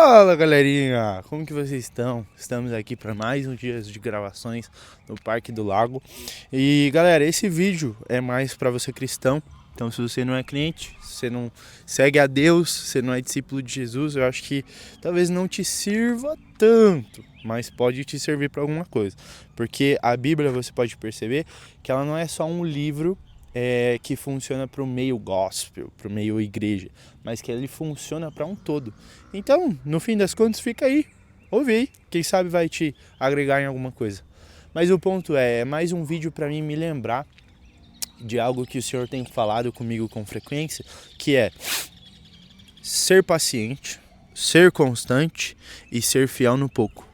Fala galerinha, como que vocês estão? Estamos aqui para mais um dia de gravações no Parque do Lago. E galera, esse vídeo é mais para você cristão. Então se você não é crente, se você não segue a Deus, se você não é discípulo de Jesus, eu acho que talvez não te sirva tanto, mas pode te servir para alguma coisa. Porque a Bíblia, você pode perceber que ela não é só um livro que funciona para o meio gospel, para o meio igreja, mas que ele funciona para um todo. Então, no fim das contas, fica aí, ouve aí, quem sabe vai te agregar em alguma coisa. Mas o ponto é mais um vídeo para mim me lembrar de algo que o Senhor tem falado comigo com frequência, que é ser paciente, ser constante e ser fiel no pouco.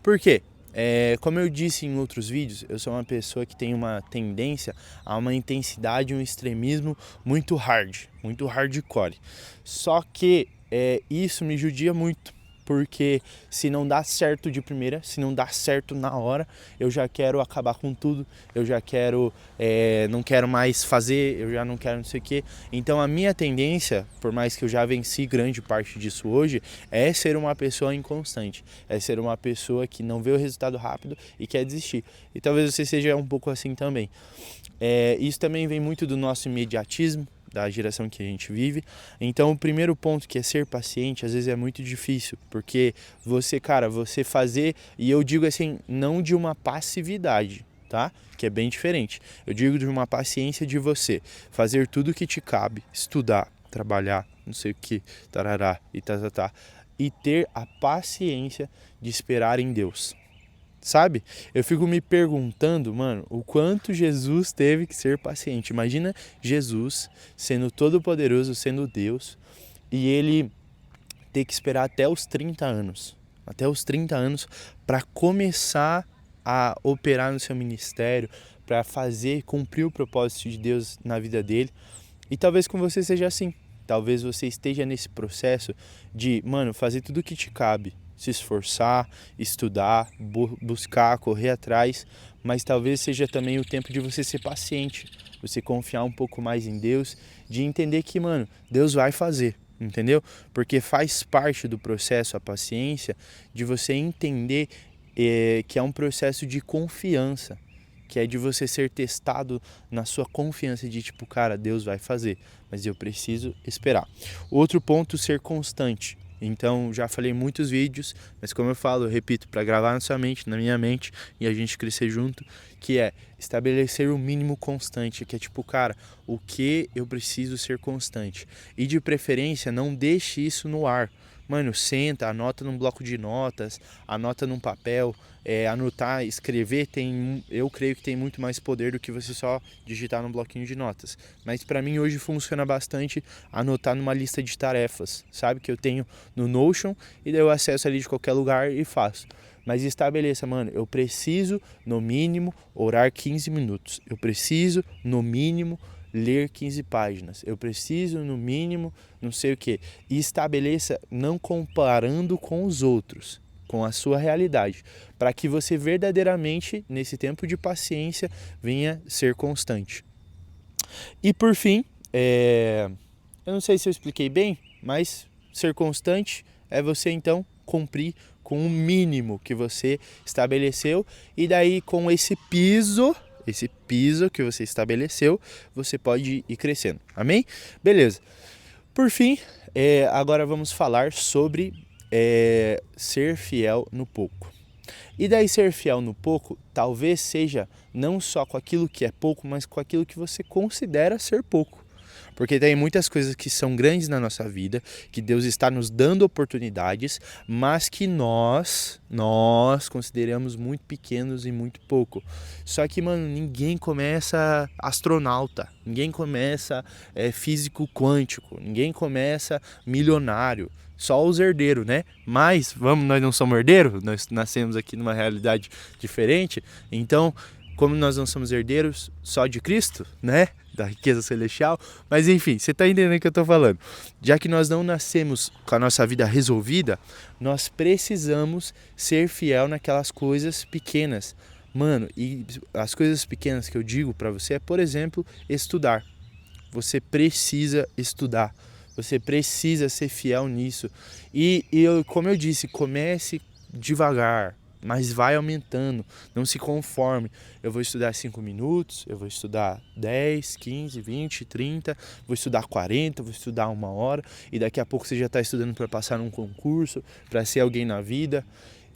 Por quê? Como eu disse em outros vídeos, eu sou uma pessoa que tem uma tendência a uma intensidade, um extremismo muito hardcore. Só que isso me judia muito, porque se não dá certo de primeira, se não dá certo na hora, eu já quero acabar com tudo, eu já quero, não quero mais fazer, eu já não quero não sei o quê. Então a minha tendência, por mais que eu já venci grande parte disso hoje, é ser uma pessoa inconstante, é ser uma pessoa que não vê o resultado rápido e quer desistir. E talvez você seja um pouco assim também. Isso também vem muito do nosso imediatismo, da geração que a gente vive. Então o primeiro ponto, que é ser paciente, às vezes é muito difícil, porque você fazer, e eu digo assim, não de uma passividade, tá? Que é bem diferente. Eu digo de uma paciência de você fazer tudo que te cabe, estudar, trabalhar, não sei o que, tarará e tá, e ter a paciência de esperar em Deus. Sabe? Eu fico me perguntando, mano, o quanto Jesus teve que ser paciente. Imagina Jesus sendo todo poderoso, sendo Deus, e ele ter que esperar até os 30 anos. Até os 30 anos para começar a operar no seu ministério, para cumprir o propósito de Deus na vida dele. E talvez com você seja assim. Talvez você esteja nesse processo de, mano, fazer tudo o que te cabe, se esforçar, estudar, buscar, correr atrás, mas talvez seja também o tempo de você ser paciente, você confiar um pouco mais em Deus, de entender que, mano, Deus vai fazer, entendeu? Porque faz parte do processo, a paciência, de você entender que é um processo de confiança, que é de você ser testado na sua confiança de tipo, cara, Deus vai fazer, mas eu preciso esperar. Outro ponto, ser constante. Então, já falei em muitos vídeos, mas como eu falo, eu repito, para gravar na sua mente, na minha mente, e a gente crescer junto, que é estabelecer o mínimo constante, que é tipo, cara, o que eu preciso ser constante. E de preferência, não deixe isso no ar. Mano, senta, anota num bloco de notas, anota num papel. Anotar, escrever, eu creio que tem muito mais poder do que você só digitar num bloquinho de notas. Mas para mim hoje funciona bastante anotar numa lista de tarefas, sabe? Que eu tenho no Notion, e daí eu acesso ali de qualquer lugar e faço. Mas estabeleça, mano, eu preciso no mínimo orar 15 minutos. Eu preciso no mínimo ler 15 páginas. Eu preciso no mínimo não sei o que. E estabeleça não comparando com os outros, com a sua realidade, para que você verdadeiramente, nesse tempo de paciência, venha ser constante. E por fim, eu não sei se eu expliquei bem, mas ser constante é você então cumprir com o mínimo que você estabeleceu, e daí com esse piso que você estabeleceu, você pode ir crescendo. Amém? Beleza. Por fim, agora vamos falar sobre ser fiel no pouco. E daí ser fiel no pouco talvez seja não só com aquilo que é pouco, mas com aquilo que você considera ser pouco. Porque tem muitas coisas que são grandes na nossa vida, que Deus está nos dando oportunidades, mas que nós consideramos muito pequenos e muito pouco. Só que, mano, ninguém começa astronauta, ninguém começa físico quântico, ninguém começa milionário. Só os herdeiros, né? Mas, nós não somos herdeiros, nós nascemos aqui numa realidade diferente, então, como nós não somos herdeiros só de Cristo, né? Da riqueza celestial, mas enfim, você tá entendendo o que eu tô falando. Já que nós não nascemos com a nossa vida resolvida, nós precisamos ser fiel naquelas coisas pequenas. Mano, e as coisas pequenas que eu digo pra você é, por exemplo, estudar. Você precisa estudar. Você precisa ser fiel nisso. Como eu disse, comece devagar, mas vai aumentando. Não se conforme. Eu vou estudar 5 minutos, eu vou estudar 10, 15, 20, 30, vou estudar 40, vou estudar 1 hora. E daqui a pouco você já está estudando para passar num concurso, para ser alguém na vida.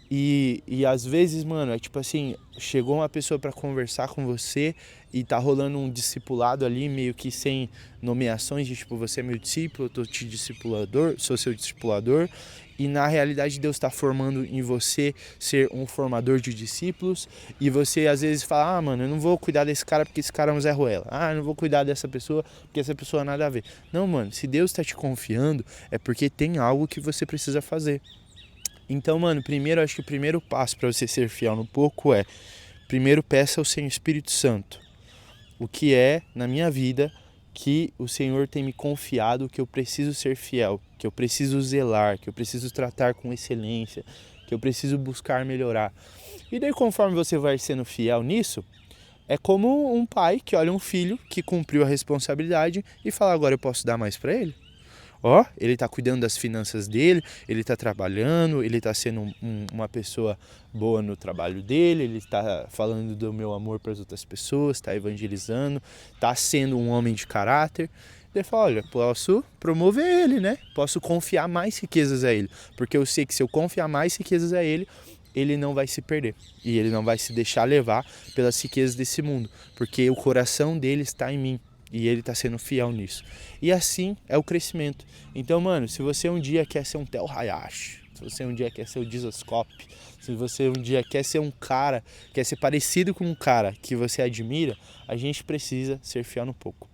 E às vezes, mano, é tipo assim, chegou uma pessoa para conversar com você e tá rolando um discipulado ali, meio que sem nomeações de tipo, você é meu discípulo, eu tô te discipulador, sou seu discipulador. E na realidade Deus está formando em você ser um formador de discípulos. E você às vezes fala, mano, eu não vou cuidar desse cara porque esse cara é um Zé Ruela. Eu não vou cuidar dessa pessoa porque essa pessoa nada a ver. Não, mano, se Deus está te confiando é porque tem algo que você precisa fazer. Então, mano, acho que o primeiro passo para você ser fiel no pouco primeiro peça ao Senhor Espírito Santo. O que é, na minha vida, que o Senhor tem me confiado que eu preciso ser fiel, que eu preciso zelar, que eu preciso tratar com excelência, que eu preciso buscar melhorar. E daí, conforme você vai sendo fiel nisso, é como um pai que olha um filho que cumpriu a responsabilidade e fala, agora eu posso dar mais para ele? Ele está cuidando das finanças dele, ele está trabalhando, ele está sendo uma pessoa boa no trabalho dele, ele está falando do meu amor para as outras pessoas, está evangelizando, está sendo um homem de caráter. Ele fala, olha, posso promover ele, né? Posso confiar mais riquezas a ele, porque eu sei que se eu confiar mais riquezas a ele, ele não vai se perder e ele não vai se deixar levar pelas riquezas desse mundo, porque o coração dele está em mim. E ele está sendo fiel nisso. E assim é o crescimento. Então, mano, se você um dia quer ser um Tel Hayashi, se você um dia quer ser o Jesus Cop, se você um dia quer ser um cara, quer ser parecido com um cara que você admira, a gente precisa ser fiel no pouco.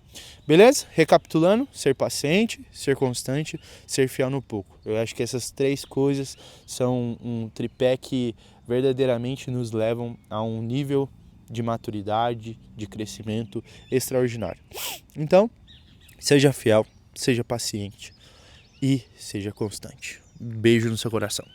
Beleza? Recapitulando, ser paciente, ser constante, ser fiel no pouco. Eu acho que essas 3 coisas são um tripé que verdadeiramente nos levam a um nível de maturidade, de crescimento extraordinário. Então, seja fiel, seja paciente e seja constante. Beijo no seu coração.